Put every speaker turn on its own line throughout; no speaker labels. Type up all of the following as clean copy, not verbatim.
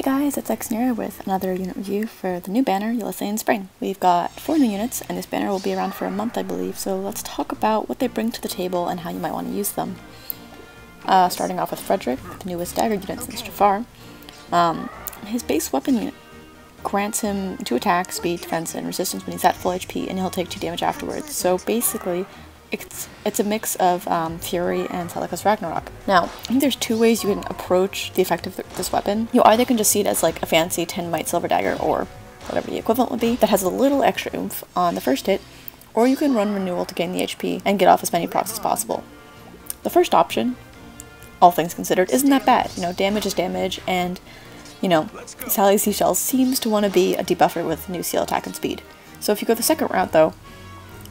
guys, it's xNira with another unit review for the new banner, Ylissean Spring. We've got 4 new units, and this banner will be around for a month, I believe, so let's talk about what they bring to the table and how you might want to use them. Starting off with Frederick, the newest dagger unit since Jafar. His base weapon unit grants him 2 attack, speed, defense, and resistance when he's at full HP, and he'll take 2 damage afterwards. So basically, it's a mix of Fury and Celica's Ragnarok. Now, I think there's 2 ways you can approach the effect of this weapon. You either can just see it as like a fancy 10 might silver dagger, or whatever the equivalent would be, that has a little extra oomph on the first hit, or you can run Renewal to gain the HP and get off as many procs as possible. The first option, all things considered, isn't that bad. You know, damage is damage, and, you know, Sally Seashells seems to want to be a debuffer with new seal attack and speed. So if you go the second route, though,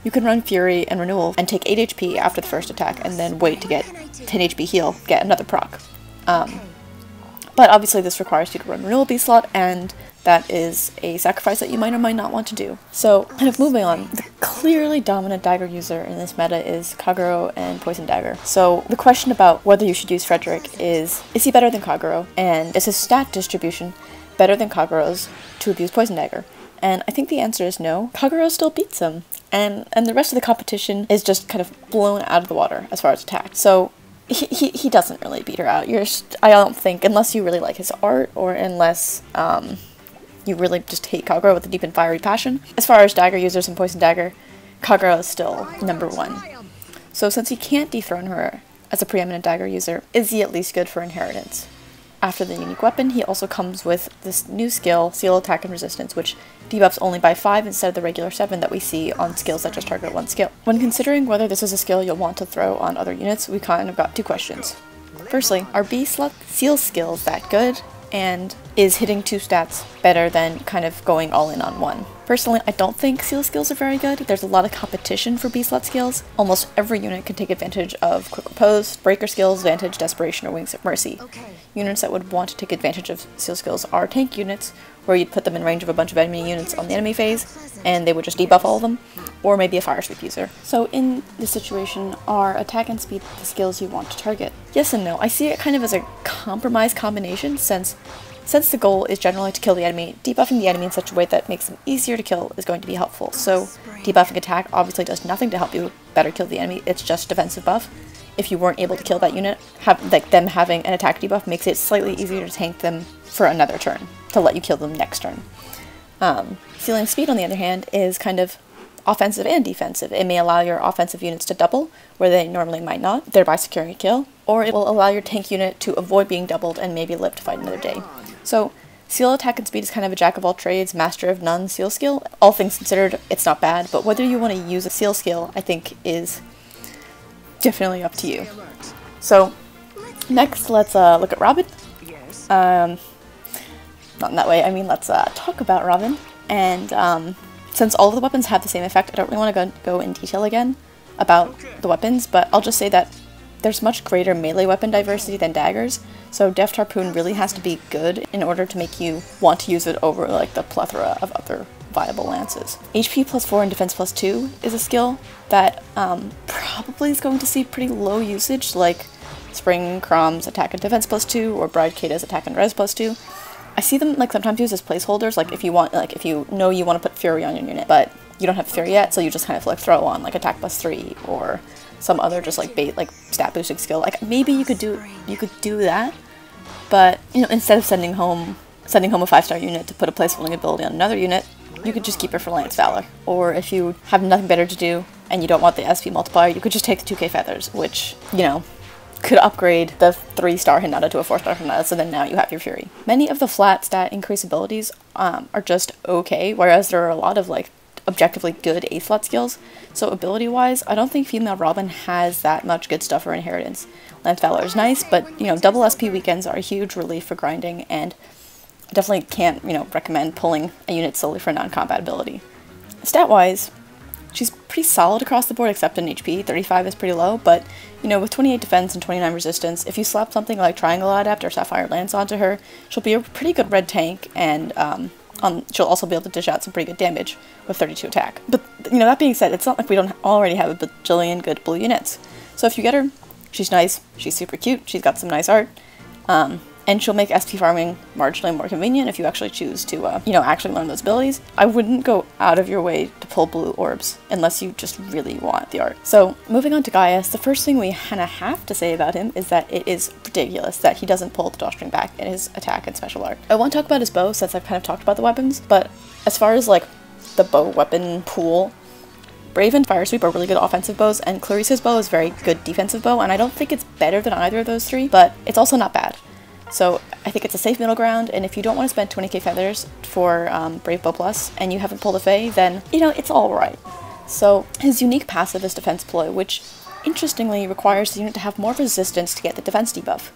you can run Fury and Renewal and take 8 HP after the first attack and then wait to get 10 HP heal, get another proc. But obviously this requires you to run Renewal B slot, and that is a sacrifice that you might or might not want to do. So, kind of moving on, the clearly dominant dagger user in this meta is Kaguro and Poison Dagger. So the question about whether you should use Frederick is he better than Kaguro, and is his stat distribution better than Kaguro's to abuse Poison Dagger? And I think the answer is no. Kaguro still beats him, and the rest of the competition is just kind of blown out of the water as far as attack. So he doesn't really beat her out. I don't think, unless you really like his art, or unless you really just hate Kaguro with a deep and fiery passion. As far as dagger users and Poison Dagger, Kaguro is still #1. So since he can't dethrone her as a preeminent dagger user, is he at least good for inheritance? After the unique weapon, he also comes with this new skill, Seal Attack and Resistance, which debuffs only by 5 instead of the regular 7 that we see on skills that just target 1 skill. When considering whether this is a skill you'll want to throw on other units, we kind of got 2 questions. Firstly, are B slot seal skills that good? And is hitting 2 stats better than kind of going all in on 1? Personally, I don't think seal skills are very good. There's a lot of competition for B-slot skills. Almost every unit can take advantage of Quick Repose, Breaker skills, Vantage, Desperation, or Wings of Mercy. Units that would want to take advantage of seal skills are tank units, where you'd put them in range of a bunch of enemy units on the enemy phase, and they would just debuff all of them, or maybe a Fire Sweep user. So in this situation, are attack and speed the skills you want to target? Yes and no. I see it kind of as a compromise combination, since the goal is generally to kill the enemy, debuffing the enemy in such a way that makes them easier to kill is going to be helpful. So debuffing attack obviously does nothing to help you better kill the enemy, it's just defensive buff. If you weren't able to kill that unit, them having an attack debuff makes it slightly easier to tank them for another turn, to let you kill them next turn. Sealing speed, on the other hand, is kind of offensive and defensive. It may allow your offensive units to double, where they normally might not, thereby securing a kill, or it will allow your tank unit to avoid being doubled and maybe live to fight another day. So, seal attack and speed is kind of a jack of all trades, master of none seal skill. All things considered, it's not bad, but whether you want to use a seal skill, I think, is definitely up to you. So, next let's look at Robin. Not in that way, I mean let's talk about Robin. And since all of the weapons have the same effect, I don't really want to go in detail again about the weapons, but I'll just say that there's much greater melee weapon diversity than daggers, so Deft Harpoon really has to be good in order to make you want to use it over like the plethora of other viable lances. HP +4 and defense +2 is a skill that probably is going to see pretty low usage, like Spring Crom's attack and defense +2 or Bride Kata's attack and res +2. I see them like sometimes used as placeholders, like if you know you want to put Fury on your unit, but you don't have Fury yet, so you just kind of like throw on like attack +3 or some other just like bait, like stat boosting skill. Like maybe you could do that, but you know, instead of sending home a 5-star unit to put a placeholding ability on another unit, you could just keep her for Lance Valor. Or if you have nothing better to do and you don't want the SP multiplier, you could just take the 2k feathers, which, you know, could upgrade the 3-star Hinata to a 4-star Hinata, so then now you have your Fury. Many of the flat stat increase abilities are just okay, whereas there are a lot of like objectively good A-slot skills. So ability-wise, I don't think female Robin has that much good stuff for inheritance. Lance Valor is nice, but you know, double SP weekends are a huge relief for grinding, and I definitely can't, you know, recommend pulling a unit solely for non-combat ability. Stat-wise, she's pretty solid across the board, except in HP. 35 is pretty low, but you know, with 28 defense and 29 resistance, if you slap something like Triangle Adept or Sapphire Lance onto her, she'll be a pretty good red tank, and she'll also be able to dish out some pretty good damage with 32 attack. But, you know, that being said, it's not like we don't already have a bajillion good blue units. So if you get her, she's nice, she's super cute, she's got some nice art, and she'll make SP farming marginally more convenient if you actually choose to, actually learn those abilities. I wouldn't go out of your way to pull blue orbs unless you just really want the art. So moving on to Gaius, the first thing we kind of have to say about him is that it is ridiculous that he doesn't pull the drawstring back in his attack and special art. I won't talk about his bow since I've kind of talked about the weapons, but as far as like the bow weapon pool, Brave and Fire Sweep are really good offensive bows, and Clarissa's bow is very good defensive bow, and I don't think it's better than either of those three, but it's also not bad. So I think it's a safe middle ground, and if you don't want to spend 20k feathers for Brave Bow Plus, and you haven't pulled a Fae, then, it's alright. So his unique passive is Defense Ploy, which interestingly requires the unit to have more resistance to get the defense debuff.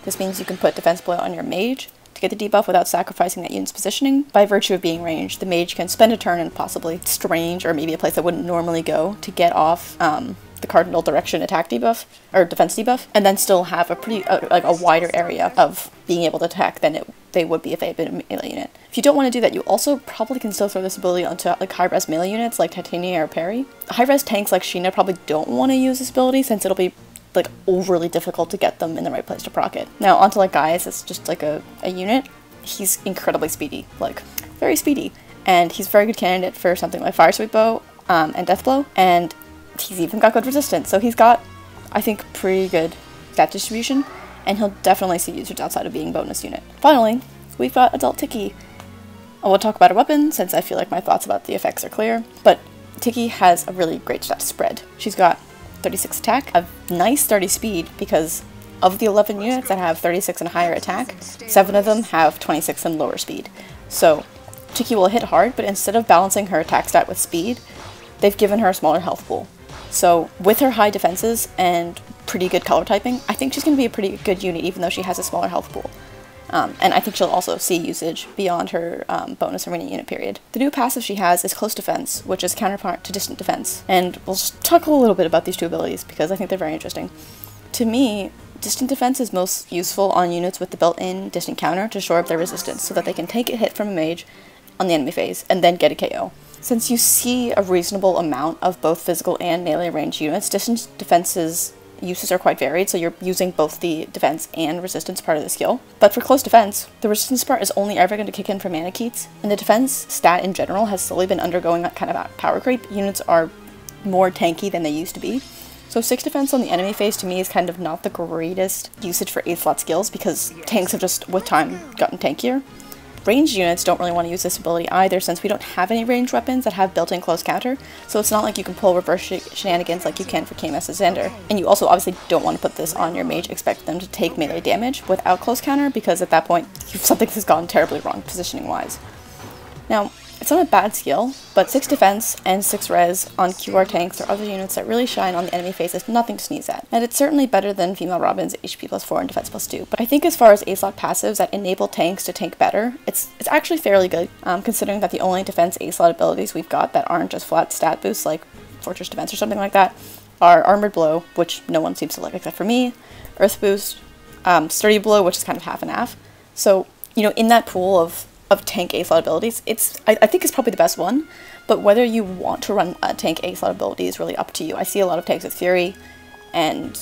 This means you can put Defense Ploy on your mage to get the debuff without sacrificing that unit's positioning. By virtue of being ranged, the mage can spend a turn in possibly strange, or maybe a place that wouldn't normally go, to get off the cardinal direction attack debuff, or defense debuff, and then still have a pretty, a wider area of being able to attack than they would be if they had been a melee unit. If you don't want to do that, you also probably can still throw this ability onto like high-res melee units like Titania or Parry. High-res tanks like Sheena probably don't want to use this ability since it'll be like overly difficult to get them in the right place to proc it. Now onto like Gaius, it's just like a unit. He's incredibly speedy, like very speedy, and he's a very good candidate for something like Fire Sweep Bow and Death Blow, and he's even got good resistance, so he's got, I think, pretty good stat distribution, and he'll definitely see usage outside of being bonus unit. Finally, we've got Adult Icky. I won't talk about her weapon since I feel like my thoughts about the effects are clear, but Icky has a really great stat spread. She's got 36 attack, a nice 30 speed, because of the 11 units that have 36 and higher attack, 7 of them have 26 and lower speed. So Icky will hit hard, but instead of balancing her attack stat with speed, they've given her a smaller health pool. So with her high defenses and pretty good color typing, I think she's going to be a pretty good unit even though she has a smaller health pool. And I think she'll also see usage beyond her bonus arena unit period. The new passive she has is Close Defense, which is counterpart to Distant Defense. And we'll just talk a little bit about these two abilities because I think they're very interesting. To me, Distant Defense is most useful on units with the built-in Distant Counter to shore up their resistance so that they can take a hit from a mage on the enemy phase and then get a KO. Since you see a reasonable amount of both physical and melee range units, Distant Defense's uses are quite varied, so you're using both the defense and resistance part of the skill. But for Close Defense, the resistance part is only ever going to kick in for mana keats, and the defense stat in general has slowly been undergoing that kind of power creep. Units are more tanky than they used to be. So 6 defense on the enemy phase to me is kind of not the greatest usage for 8 slot skills because tanks have just, with time, gotten tankier. Ranged units don't really want to use this ability either since we don't have any ranged weapons that have built-in close counter, so it's not like you can pull reverse shenanigans like you can for KMS's Xander. And you also obviously don't want to put this on your mage, expect them to take melee damage without close counter because at that point something has gone terribly wrong positioning-wise. Now, it's not a bad skill, but 6 defense and 6 res on QR tanks or other units that really shine on the enemy phase is nothing to sneeze at. And it's certainly better than Female Robin's HP plus 4 and defense plus 2. But I think as far as A-slot passives that enable tanks to tank better, it's actually fairly good, considering that the only defense A-slot abilities we've got that aren't just flat stat boosts like Fortress Defense or something like that are Armored Blow, which no one seems to like except for me, Earth Boost, Sturdy Blow, which is kind of half and half. So, in that pool of tank A-slot abilities, I think it's probably the best one, but whether you want to run a tank A-slot ability is really up to you. I see a lot of tanks with Fury, and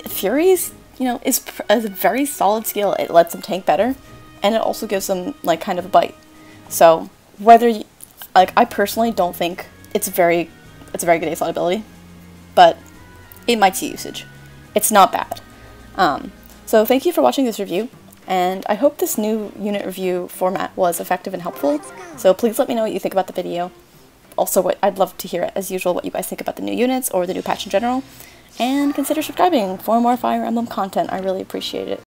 Fury's, is a very solid skill. It lets them tank better, and it also gives them, kind of a bite. So, whether you, I personally don't think it's a very good A-slot ability, but it might see usage. It's not bad. So thank you for watching this review. And I hope this new unit review format was effective and helpful, so please let me know what you think about the video. Also, I'd love to hear, as usual, what you guys think about the new units or the new patch in general. And consider subscribing for more Fire Emblem content. I really appreciate it.